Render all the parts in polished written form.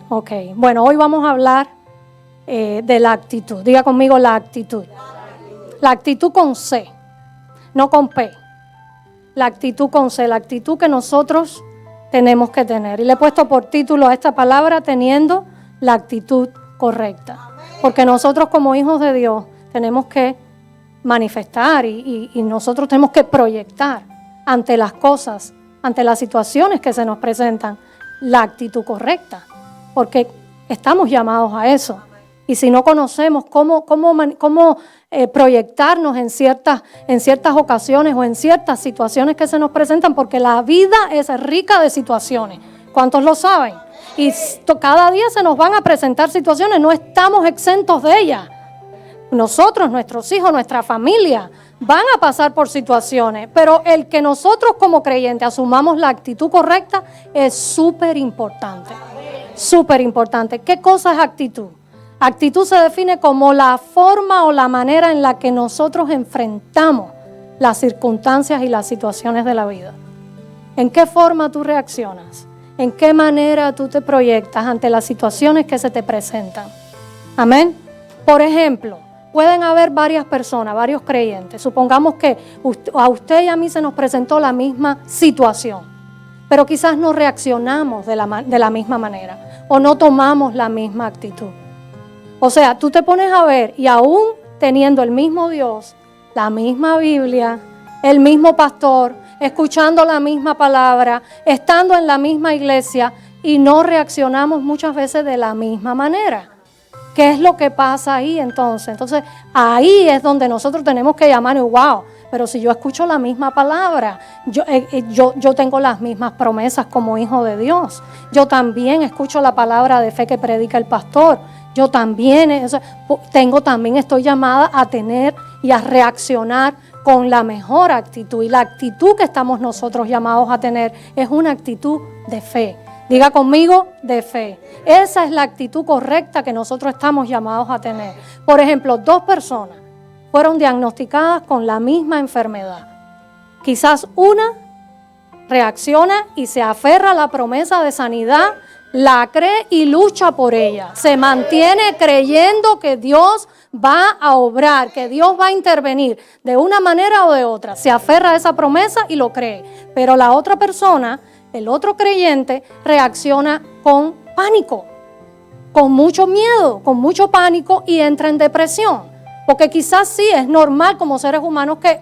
Ok, bueno, hoy vamos a hablar de la actitud. Diga conmigo la actitud. La actitud con C, no con P. La actitud con C, la actitud que nosotros tenemos que tener. Y le he puesto por título a esta palabra, teniendo la actitud correcta. Porque nosotros como hijos de Dios tenemos que manifestar y nosotros tenemos que proyectar ante las cosas, ante las situaciones que se nos presentan, la actitud correcta. Porque estamos llamados a eso. Y si no conocemos cómo proyectarnos en ciertas ocasiones o en ciertas situaciones que se nos presentan, porque la vida es rica de situaciones. ¿Cuántos lo saben? Y cada día se nos van a presentar situaciones, no estamos exentos de ellas. Nosotros, nuestros hijos, nuestra familia van a pasar por situaciones, pero el que nosotros como creyentes asumamos la actitud correcta es súper importante. Súper importante. ¿Qué cosa es actitud? Actitud se define como la forma o la manera en la que nosotros enfrentamos las circunstancias y las situaciones de la vida. ¿En qué forma tú reaccionas? ¿En qué manera tú te proyectas ante las situaciones que se te presentan? Amén. Por ejemplo, pueden haber varias personas, varios creyentes. Supongamos que a usted y a mí se nos presentó la misma situación, pero quizás no reaccionamos de la misma manera o no tomamos la misma actitud. O sea, tú te pones a ver y aún teniendo el mismo Dios, la misma Biblia, el mismo pastor, escuchando la misma palabra, estando en la misma iglesia y no reaccionamos muchas veces de la misma manera. ¿Qué es lo que pasa ahí entonces? Entonces ahí es donde nosotros tenemos que llamar, wow, pero si yo escucho la misma palabra, yo tengo las mismas promesas como hijo de Dios. Yo también escucho la palabra de fe que predica el pastor. Yo también, estoy llamada a tener y a reaccionar con la mejor actitud. Y la actitud que estamos nosotros llamados a tener es una actitud de fe. Diga conmigo, de fe. Esa es la actitud correcta que nosotros estamos llamados a tener. Por ejemplo, 2 personas fueron diagnosticadas con la misma enfermedad. Quizás una reacciona y se aferra a la promesa de sanidad, la cree y lucha por ella. Se mantiene creyendo que Dios va a obrar, que Dios va a intervenir de una manera o de otra. Se aferra a esa promesa y lo cree. Pero la otra persona, el otro creyente, reacciona con pánico, con mucho miedo, con mucho pánico y entra en depresión. Porque quizás sí es normal como seres humanos que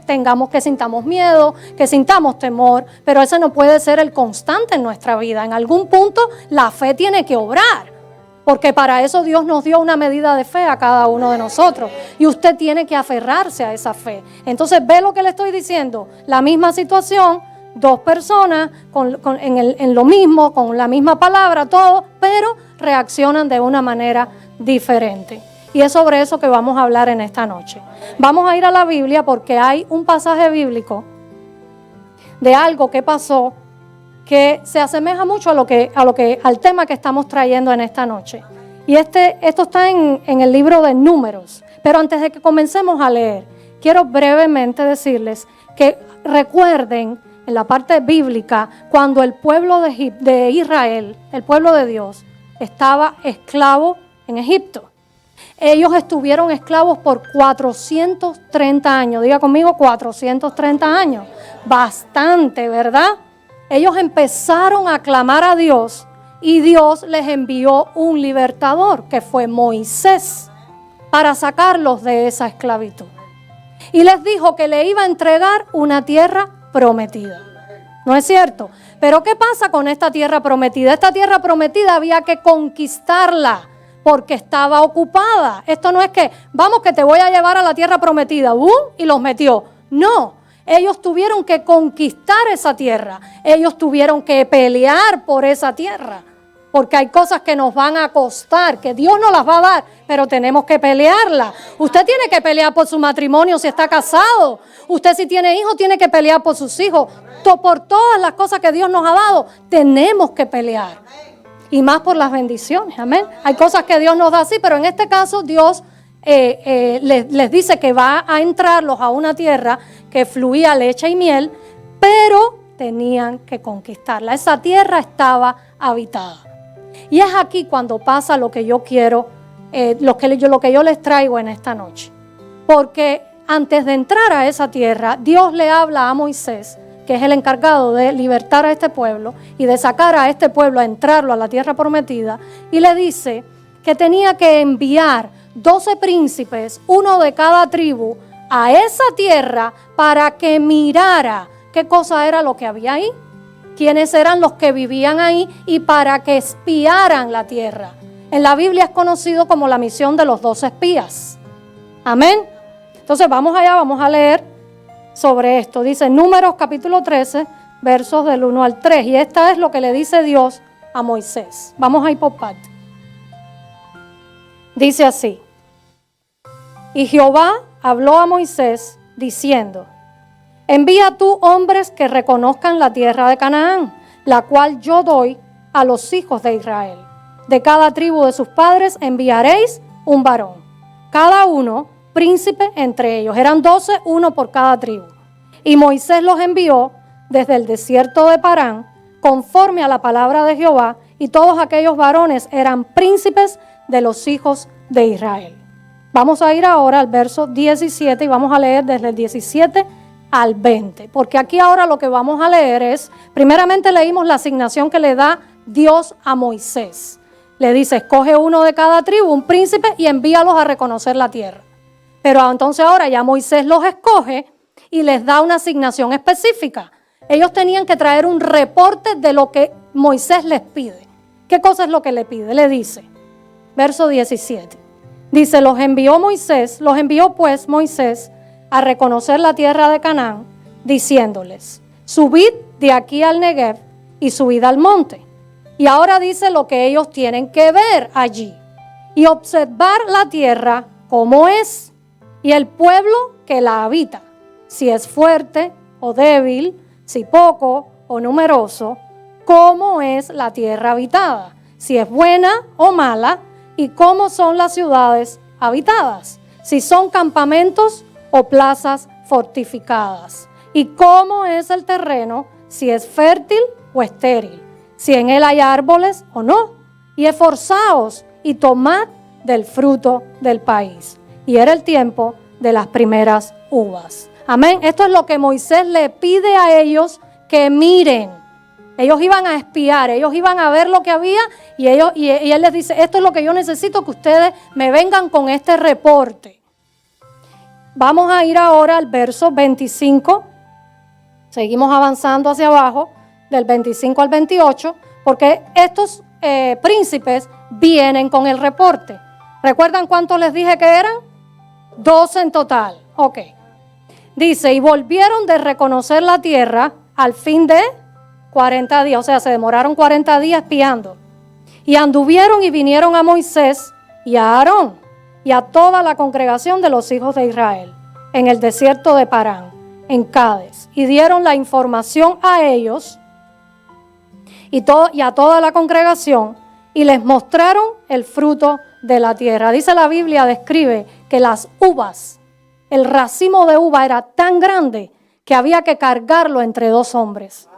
sintamos miedo, que sintamos temor, pero ese no puede ser el constante en nuestra vida. En algún punto la fe tiene que obrar, porque para eso Dios nos dio una medida de fe a cada uno de nosotros. Y usted tiene que aferrarse a esa fe. Entonces, ve lo que le estoy diciendo, la misma situación, 2 personas en lo mismo, con la misma palabra, todo, pero reaccionan de una manera diferente. Y es sobre eso que vamos a hablar en esta noche. Vamos a ir a la Biblia porque hay un pasaje bíblico de algo que pasó que se asemeja mucho al tema que estamos trayendo en esta noche. Y esto está en el libro de Números. Pero antes de que comencemos a leer, quiero brevemente decirles que recuerden en la parte bíblica cuando el pueblo de Israel, el pueblo de Dios, estaba esclavo en Egipto. Ellos estuvieron esclavos por 430 años. Diga conmigo, 430 años. Bastante, ¿verdad? Ellos empezaron a clamar a Dios y Dios les envió un libertador, que fue Moisés, para sacarlos de esa esclavitud. Y les dijo que le iba a entregar una tierra prometida. ¿No es cierto? Pero ¿qué pasa con esta tierra prometida? Esta tierra prometida había que conquistarla, porque estaba ocupada. Esto no es que, vamos que te voy a llevar a la tierra prometida, y los metió. No, ellos tuvieron que conquistar esa tierra. Ellos tuvieron que pelear por esa tierra. Porque hay cosas que nos van a costar, que Dios nos las va a dar, pero tenemos que pelearla. Usted tiene que pelear por su matrimonio si está casado. Usted si tiene hijos tiene que pelear por sus hijos. Por todas las cosas que Dios nos ha dado, tenemos que pelear. Y más por las bendiciones, amén. Hay cosas que Dios nos da así, pero en este caso Dios les dice que va a entrarlos a una tierra que fluía leche y miel, pero tenían que conquistarla. Esa tierra estaba habitada. Y es aquí cuando pasa lo que yo quiero, lo que yo les traigo en esta noche. Porque antes de entrar a esa tierra, Dios le habla a Moisés, que es el encargado de libertar a este pueblo y de sacar a este pueblo a entrarlo a la tierra prometida, y le dice que tenía que enviar 12 príncipes, uno de cada tribu, a esa tierra para que mirara qué cosa era lo que había ahí, quiénes eran los que vivían ahí y para que espiaran la tierra. En la Biblia es conocido como la misión de los 12 espías. Amén. Entonces vamos allá, vamos a leer sobre esto. Dice Números capítulo 13, versos del 1 al 3. Y esta es lo que le dice Dios a Moisés. Vamos a ir por partes. Dice así: y Jehová habló a Moisés diciendo: envía tú hombres que reconozcan la tierra de Canaán, la cual yo doy a los hijos de Israel. De cada tribu de sus padres enviaréis un varón, cada uno príncipe entre ellos. Eran 12, uno por cada tribu. Y Moisés los envió desde el desierto de Parán, conforme a la palabra de Jehová, y todos aquellos varones eran príncipes de los hijos de Israel. Vamos a ir ahora al verso 17 y vamos a leer desde el 17 al 20, porque aquí ahora lo que vamos a leer es, primeramente leímos la asignación que le da Dios a Moisés. Le dice, escoge uno de cada tribu, un príncipe, y envíalos a reconocer la tierra. Pero entonces ahora ya Moisés los escoge y les da una asignación específica. Ellos tenían que traer un reporte de lo que Moisés les pide. ¿Qué cosa es lo que le pide? Le dice, verso 17. Dice, los envió pues Moisés a reconocer la tierra de Canaán, diciéndoles, subid de aquí al Negev y subid al monte. Y ahora dice lo que ellos tienen que ver allí y observar la tierra como es y el pueblo que la habita, si es fuerte o débil, si poco o numeroso, cómo es la tierra habitada, si es buena o mala, y cómo son las ciudades habitadas, si son campamentos o plazas fortificadas, y cómo es el terreno, si es fértil o estéril, si en él hay árboles o no, y esforzaos y tomad del fruto del país. Y era el tiempo de las primeras uvas. Amén. Esto es lo que Moisés le pide a ellos que miren. Ellos iban a espiar, ellos iban a ver lo que había y él les dice, esto es lo que yo necesito que ustedes me vengan con este reporte. Vamos a ir ahora al verso 25. Seguimos avanzando hacia abajo, del 25 al 28, porque estos príncipes vienen con el reporte. ¿Recuerdan cuántos les dije que eran? 12 en total. Ok. Dice, y volvieron de reconocer la tierra al fin de 40 días, o sea, se demoraron 40 días espiando. Y anduvieron y vinieron a Moisés y a Aarón y a toda la congregación de los hijos de Israel en el desierto de Parán, en Cades, y dieron la información a ellos y a toda la congregación y les mostraron el fruto de la tierra. Dice la Biblia, describe que las uvas, el racimo de uva era tan grande que había que cargarlo entre 2 hombres.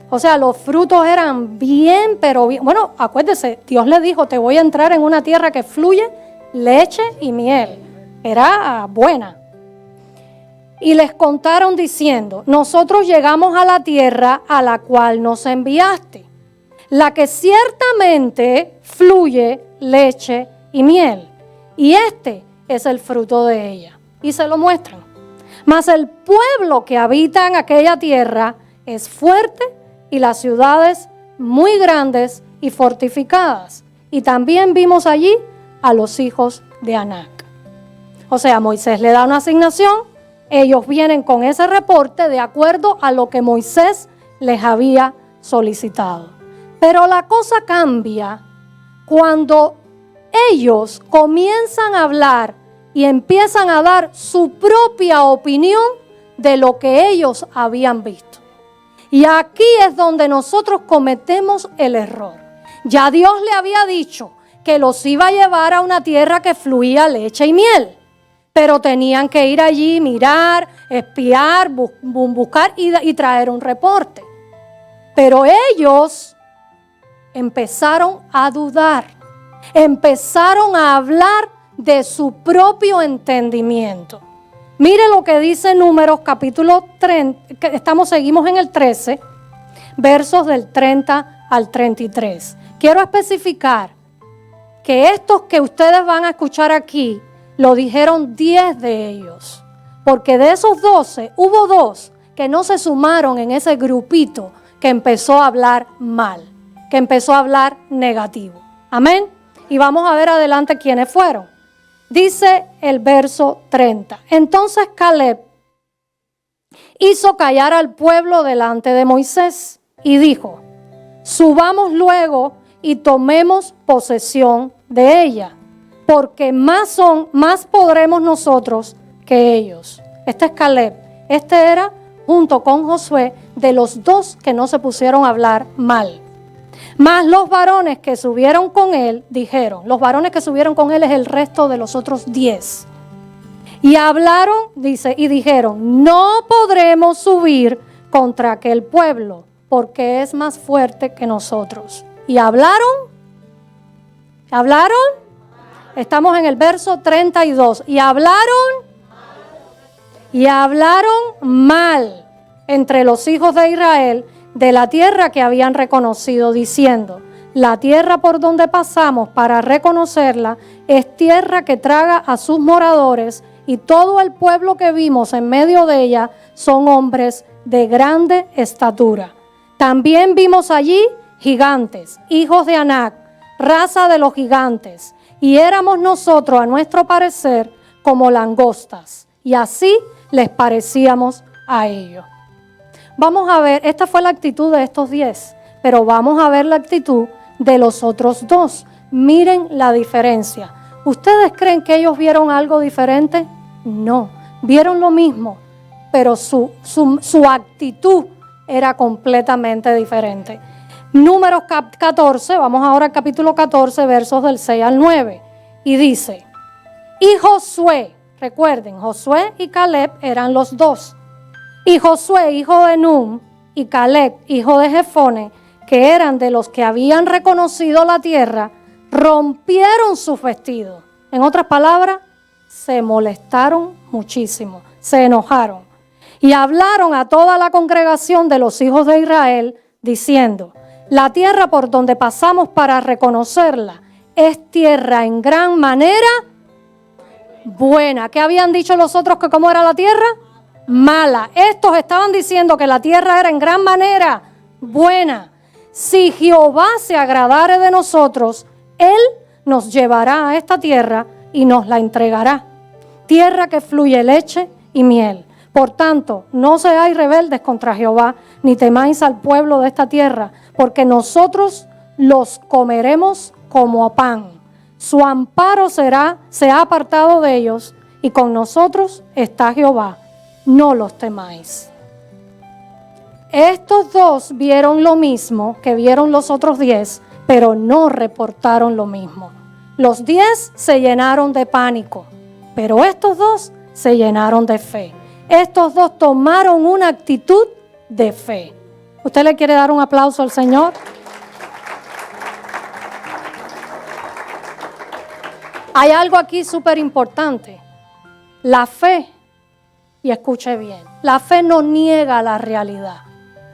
O sea, los frutos eran bien, pero bien. Bueno, acuérdese, Dios le dijo, te voy a entrar en una tierra que fluye leche y miel. Era buena. Y les contaron diciendo, nosotros llegamos a la tierra a la cual nos enviaste, la que ciertamente fluye leche y miel. Y este es el fruto de ella. Y se lo muestran. Mas el pueblo que habita en aquella tierra es fuerte y las ciudades muy grandes y fortificadas. Y también vimos allí a los hijos de Anac. O sea, Moisés le da una asignación, ellos vienen con ese reporte de acuerdo a lo que Moisés les había solicitado. Pero la cosa cambia cuando ellos comienzan a hablar y empiezan a dar su propia opinión de lo que ellos habían visto. Y aquí es donde nosotros cometemos el error. Ya Dios le había dicho que los iba a llevar a una tierra que fluía leche y miel. Pero tenían que ir allí, mirar, espiar, buscar y traer un reporte. Pero ellos empezaron a dudar, empezaron a hablar de su propio entendimiento. Mire lo que dice Números capítulo 30, seguimos en el 13, versos del 30 al 33. Quiero especificar que estos que ustedes van a escuchar aquí, lo dijeron 10 de ellos. Porque de esos 12, hubo 2 que no se sumaron en ese grupito que empezó a hablar mal, que empezó a hablar negativo. Amén. Y vamos a ver adelante quiénes fueron. Dice el verso 30. Entonces Caleb hizo callar al pueblo delante de Moisés y dijo: subamos luego y tomemos posesión de ella, porque más podremos nosotros que ellos. Este es Caleb. Este era, junto con Josué, de los 2 que no se pusieron a hablar mal. Mas los varones que subieron con él dijeron, los varones que subieron con él es el resto de los otros 10. Y hablaron, dice, y dijeron: no podremos subir contra aquel pueblo, porque es más fuerte que nosotros. Y hablaron. Estamos en el verso 32. Y hablaron mal entre los hijos de Israel de la tierra que habían reconocido, diciendo: la tierra por donde pasamos para reconocerla es tierra que traga a sus moradores, y todo el pueblo que vimos en medio de ella son hombres de grande estatura. También vimos allí gigantes, hijos de Anac, raza de los gigantes, y éramos nosotros, a nuestro parecer, como langostas, y así les parecíamos a ellos. Vamos a ver, esta fue la actitud de estos 10, pero vamos a ver la actitud de los otros 2. Miren la diferencia. ¿Ustedes creen que ellos vieron algo diferente? No, vieron lo mismo, pero su actitud era completamente diferente. Números 14, vamos ahora al capítulo 14, versos del 6 al 9. Y dice: y Josué, recuerden, Josué y Caleb eran los 2. Y Josué, hijo de Nun, y Caleb, hijo de Jefone, que eran de los que habían reconocido la tierra, rompieron sus vestidos. En otras palabras, se molestaron muchísimo, se enojaron. Y hablaron a toda la congregación de los hijos de Israel, diciendo: la tierra por donde pasamos para reconocerla es tierra en gran manera buena. ¿Qué habían dicho los otros que cómo era la tierra? Mala. Estos estaban diciendo que la tierra era en gran manera buena. Si Jehová se agradare de nosotros, Él nos llevará a esta tierra y nos la entregará. Tierra que fluye leche y miel. Por tanto, no seáis rebeldes contra Jehová, ni temáis al pueblo de esta tierra, porque nosotros los comeremos como pan. Su amparo se ha apartado de ellos, y con nosotros está Jehová. No los temáis. Estos 2 vieron lo mismo que vieron los otros 10, pero no reportaron lo mismo. Los 10 se llenaron de pánico, pero estos 2 se llenaron de fe. Estos 2 tomaron una actitud de fe. ¿Usted le quiere dar un aplauso al Señor? Hay algo aquí súper importante. La fe, y escuche bien, la fe no niega la realidad.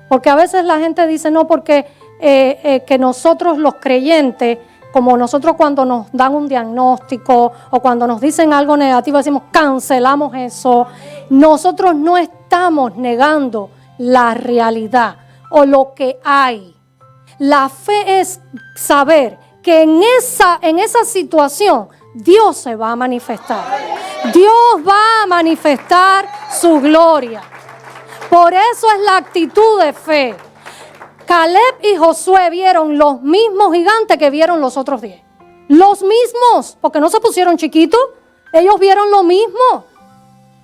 Porque a veces la gente dice, no, porque que nosotros los creyentes, como nosotros cuando nos dan un diagnóstico o cuando nos dicen algo negativo, decimos, cancelamos eso. Nosotros no estamos negando la realidad o lo que hay. La fe es saber que en esa situación Dios se va a manifestar. Dios va a manifestar su gloria. Por eso es la actitud de fe. Caleb y Josué vieron los mismos gigantes que vieron los otros 10. Los mismos, porque no se pusieron chiquitos. Ellos vieron lo mismo.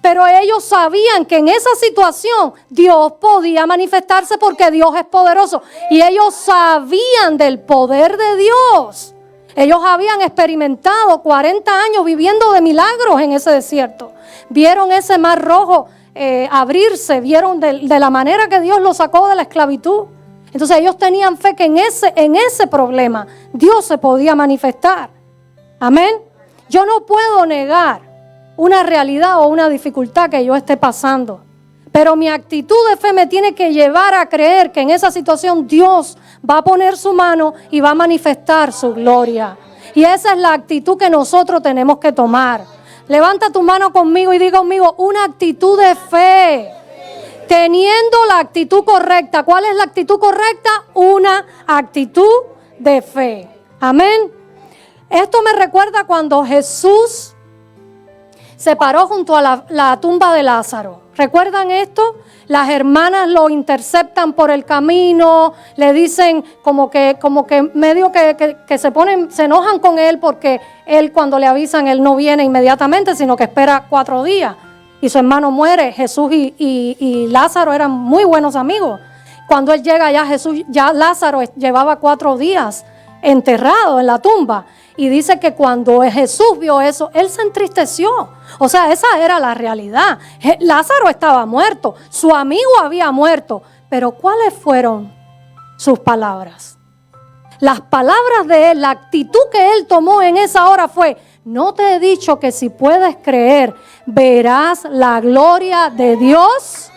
Pero ellos sabían que en esa situación Dios podía manifestarse porque Dios es poderoso. Y ellos sabían del poder de Dios. Ellos habían experimentado 40 años viviendo de milagros en ese desierto. Vieron ese mar rojo abrirse, vieron de la manera que Dios los sacó de la esclavitud. Entonces ellos tenían fe que en ese problema Dios se podía manifestar. Amén. Yo no puedo negar una realidad o una dificultad que yo esté pasando, pero mi actitud de fe me tiene que llevar a creer que en esa situación Dios va a poner su mano y va a manifestar su gloria. Y esa es la actitud que nosotros tenemos que tomar. Levanta tu mano conmigo y diga conmigo, una actitud de fe. Teniendo la actitud correcta. ¿Cuál es la actitud correcta? Una actitud de fe. Amén. Esto me recuerda cuando Jesús se paró junto a la tumba de Lázaro. ¿Recuerdan esto? Las hermanas lo interceptan por el camino, le dicen como que medio que se enojan con él porque él cuando le avisan, él no viene inmediatamente, sino que espera 4 días. Y su hermano muere. Jesús y Lázaro eran muy buenos amigos. Cuando él llega ya Lázaro llevaba 4 días enterrado en la tumba. Y dice que cuando Jesús vio eso, él se entristeció. O sea, esa era la realidad. Lázaro estaba muerto, su amigo había muerto. Pero ¿cuáles fueron sus palabras? Las palabras de él, la actitud que él tomó en esa hora fue: no te he dicho que si puedes creer, verás la gloria de Dios.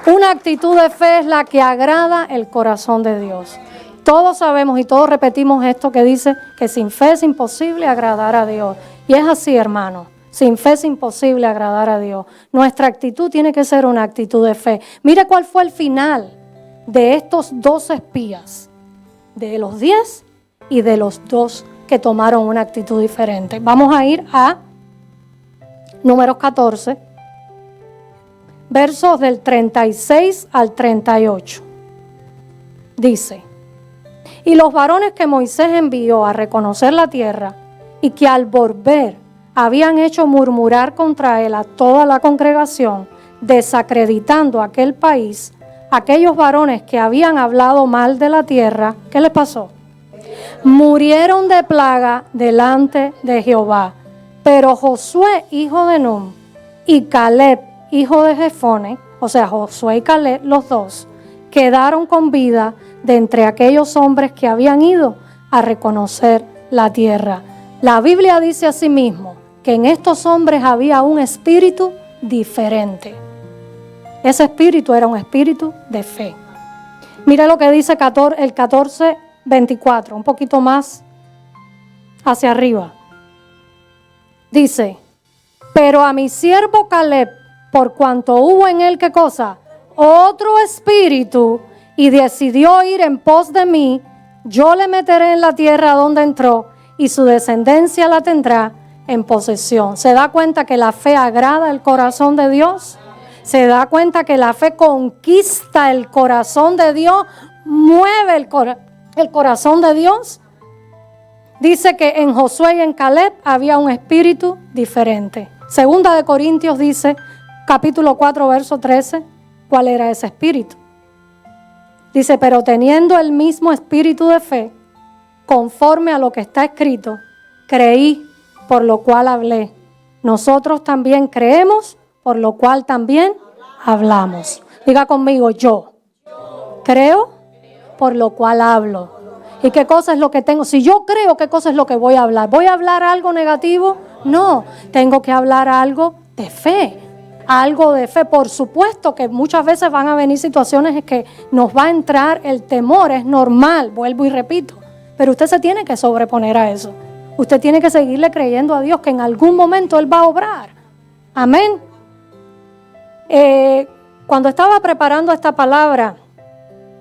Una actitud de fe es la que agrada el corazón de Dios. Todos sabemos y todos repetimos esto que dice que sin fe es imposible agradar a Dios. Y es así, hermano. Sin fe es imposible agradar a Dios. Nuestra actitud tiene que ser una actitud de fe. Mire cuál fue el final de estos 2 espías. De los 10 y de los 2 que tomaron una actitud diferente. Vamos a ir a Números 14. Versos del 36 al 38. Dice: y los varones que Moisés envió a reconocer la tierra y que al volver habían hecho murmurar contra él a toda la congregación, desacreditando aquel país, aquellos varones que habían hablado mal de la tierra, ¿qué les pasó? Murieron de plaga delante de Jehová. Pero Josué, hijo de Nun, y Caleb, hijo de Jefone, o sea, Josué y Caleb, los 2, quedaron con vida de entre aquellos hombres que habían ido a reconocer la tierra. La Biblia dice asimismo que en estos hombres había un espíritu diferente. Ese espíritu era un espíritu de fe. Mira lo que dice el 14:24, un poquito más hacia arriba. Dice: pero a mi siervo Caleb, por cuanto hubo en él, ¿qué cosa? Otro espíritu, y decidió ir en pos de mí, yo le meteré en la tierra donde entró, y su descendencia la tendrá en posesión. ¿Se da cuenta que la fe agrada el corazón de Dios? ¿Se da cuenta que la fe conquista el corazón de Dios? ¿Mueve el corazón de Dios? Dice que en Josué y en Caleb había un espíritu diferente. Segunda de Corintios dice, capítulo 4, verso 13, ¿cuál era ese espíritu? Dice: pero teniendo el mismo espíritu de fe, conforme a lo que está escrito, creí, por lo cual hablé. Nosotros también creemos, por lo cual también hablamos. Diga conmigo: yo creo, por lo cual hablo. ¿Y qué cosa es lo que tengo? Si yo creo, ¿qué cosa es lo que voy a hablar? ¿Voy a hablar algo negativo? No, tengo que hablar algo de fe. Algo de fe. Por supuesto que muchas veces van a venir situaciones en que nos va a entrar el temor, es normal, vuelvo y repito. Pero usted se tiene que sobreponer a eso. Usted tiene que seguirle creyendo a Dios que en algún momento Él va a obrar. Amén. Cuando estaba preparando esta palabra,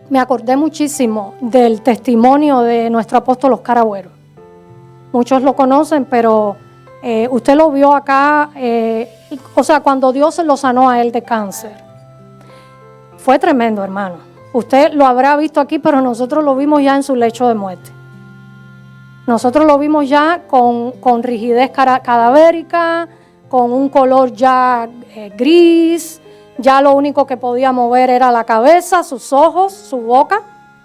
me acordé muchísimo del testimonio de nuestro apóstol Oscar Agüero. Muchos lo conocen, pero usted lo vio acá, o sea, cuando Dios lo sanó a él de cáncer. Fue tremendo, hermano. Usted lo habrá visto aquí, pero nosotros lo vimos ya en su lecho de muerte. Nosotros lo vimos ya con rigidez cadavérica, con un color ya gris. Ya lo único que podía mover era la cabeza, sus ojos, su boca.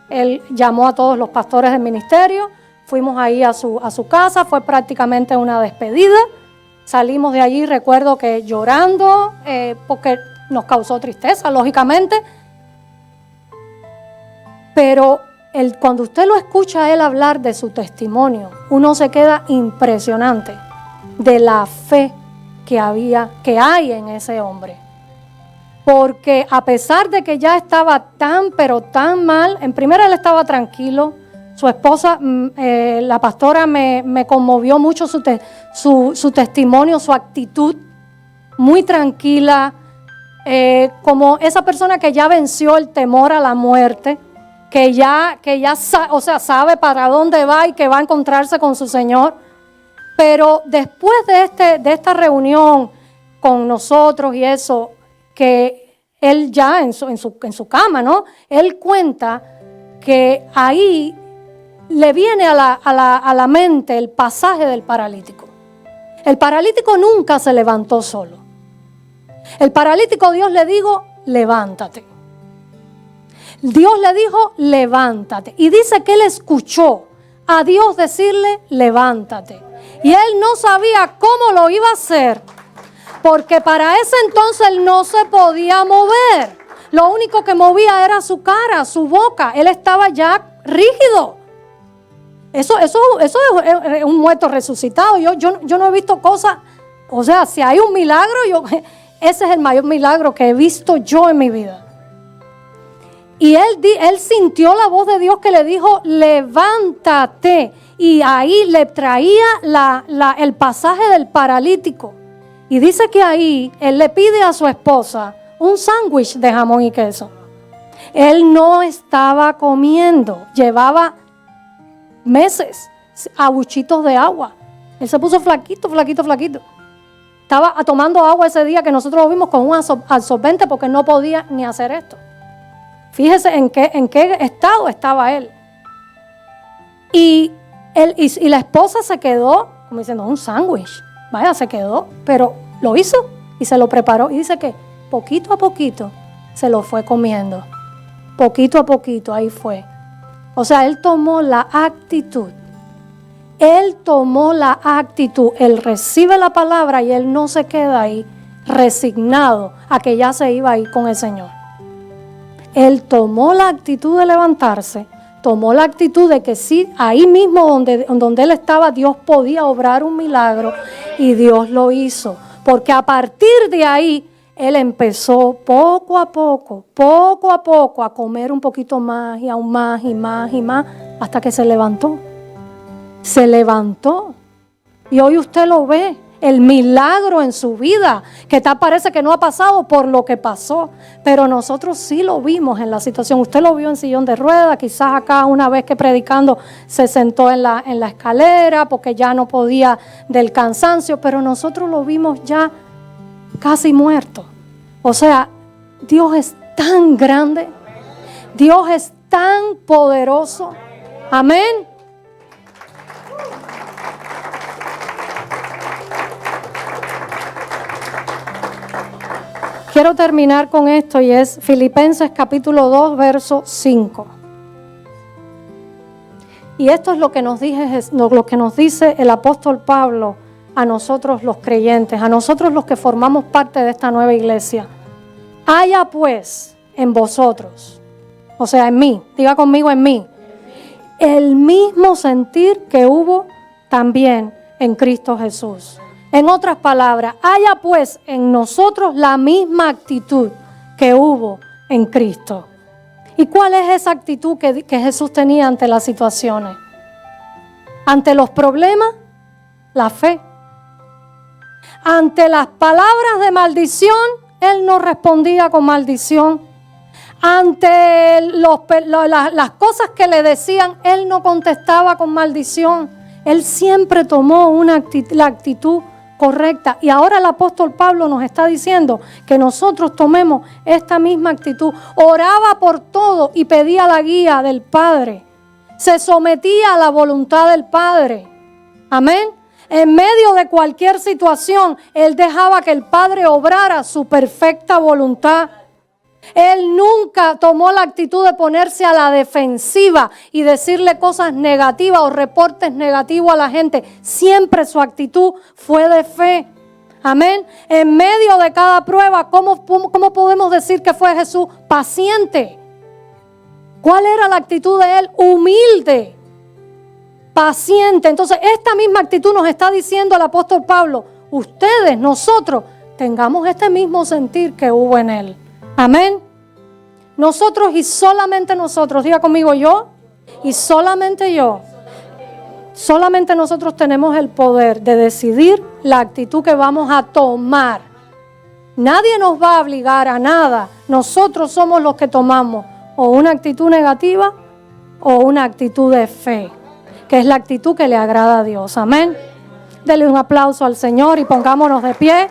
Él llamó a todos los pastores del ministerio. Fuimos ahí a su casa. Fue prácticamente una despedida. Salimos de allí, recuerdo que llorando, porque nos causó tristeza, lógicamente. Pero cuando usted lo escucha a él hablar de su testimonio, uno se queda impresionante de la fe que hay en ese hombre. Porque a pesar de que ya estaba tan, pero tan mal, en primera él estaba tranquilo. Su esposa, la pastora, me conmovió mucho su testimonio, su actitud, muy tranquila, como esa persona que ya venció el temor a la muerte, que ya sabe para dónde va y que va a encontrarse con su Señor. Pero después de esta reunión con nosotros y eso, que él ya en su cama, ¿no? Él cuenta que ahí le viene a la mente el pasaje del paralítico. El paralítico nunca se levantó solo. El paralítico, Dios le dijo, levántate. Dios le dijo, levántate. Y dice que él escuchó a Dios decirle, levántate. Y él no sabía cómo lo iba a hacer, porque para ese entonces él no se podía mover. Lo único que movía era su cara, su boca. Él estaba ya rígido. Eso es un muerto resucitado. Yo no he visto cosas, o sea, si hay un milagro, ese es el mayor milagro que he visto yo en mi vida. Y él sintió la voz de Dios que le dijo, levántate. Y ahí le traía el pasaje del paralítico. Y dice que ahí él le pide a su esposa un sándwich de jamón y queso. Él no estaba comiendo, llevaba meses a buchitos de agua. Él se puso flaquito. Estaba tomando agua ese día que nosotros lo vimos con un absorbente porque no podía ni hacer esto. Fíjese en qué estado estaba él. Y la esposa se quedó, como diciendo, un sándwich. Vaya, se quedó, pero lo hizo y se lo preparó. Y dice que poquito a poquito se lo fue comiendo. Poquito a poquito, ahí fue. O sea, él tomó la actitud. Él recibe la palabra y él no se queda ahí resignado a que ya se iba a ir con el Señor. Él tomó la actitud de levantarse, tomó la actitud de que sí, ahí mismo donde él estaba, Dios podía obrar un milagro y Dios lo hizo. Porque a partir de ahí, él empezó poco a poco a comer un poquito más y aún más y más y más, hasta que se levantó. Se levantó. Y hoy usted lo ve, el milagro en su vida, que tal parece que no ha pasado por lo que pasó, pero nosotros sí lo vimos en la situación. Usted lo vio en sillón de ruedas, quizás acá una vez que predicando se sentó en la escalera porque ya no podía del cansancio, pero nosotros lo vimos ya casi muerto. O sea, Dios es tan grande, Dios es tan poderoso. Amén. Quiero terminar con esto y es Filipenses capítulo 2, verso 5. Y esto es lo que nos dice el apóstol Pablo a nosotros los creyentes, a nosotros los que formamos parte de esta nueva iglesia. Haya pues en vosotros, o sea, en mí, diga conmigo en mí, el mismo sentir que hubo también en Cristo Jesús. En otras palabras, haya pues en nosotros la misma actitud que hubo en Cristo. ¿Y cuál es esa actitud que Jesús tenía ante las situaciones? Ante los problemas, la fe. Ante las palabras de maldición, Él no respondía con maldición. Ante las cosas que le decían, Él no contestaba con maldición. Él siempre tomó la actitud correcta. Y ahora el apóstol Pablo nos está diciendo que nosotros tomemos esta misma actitud. Oraba por todo y pedía la guía del Padre. Se sometía a la voluntad del Padre. Amén. En medio de cualquier situación, él dejaba que el Padre obrara su perfecta voluntad. Él nunca tomó la actitud de ponerse a la defensiva y decirle cosas negativas o reportes negativos a la gente. Siempre su actitud fue de fe. Amén. En medio de cada prueba, ¿cómo podemos decir que fue Jesús paciente? ¿Cuál era la actitud de él? Humilde, paciente. Entonces, esta misma actitud nos está diciendo el apóstol Pablo. Ustedes, nosotros, tengamos este mismo sentir que hubo en él. Amén. Nosotros y solamente nosotros, diga conmigo yo y solamente yo. Solamente nosotros tenemos el poder de decidir la actitud que vamos a tomar. Nadie nos va a obligar a nada. Nosotros somos los que tomamos o una actitud negativa o una actitud de fe, que es la actitud que le agrada a Dios. Amén. Dele un aplauso al Señor y pongámonos de pie.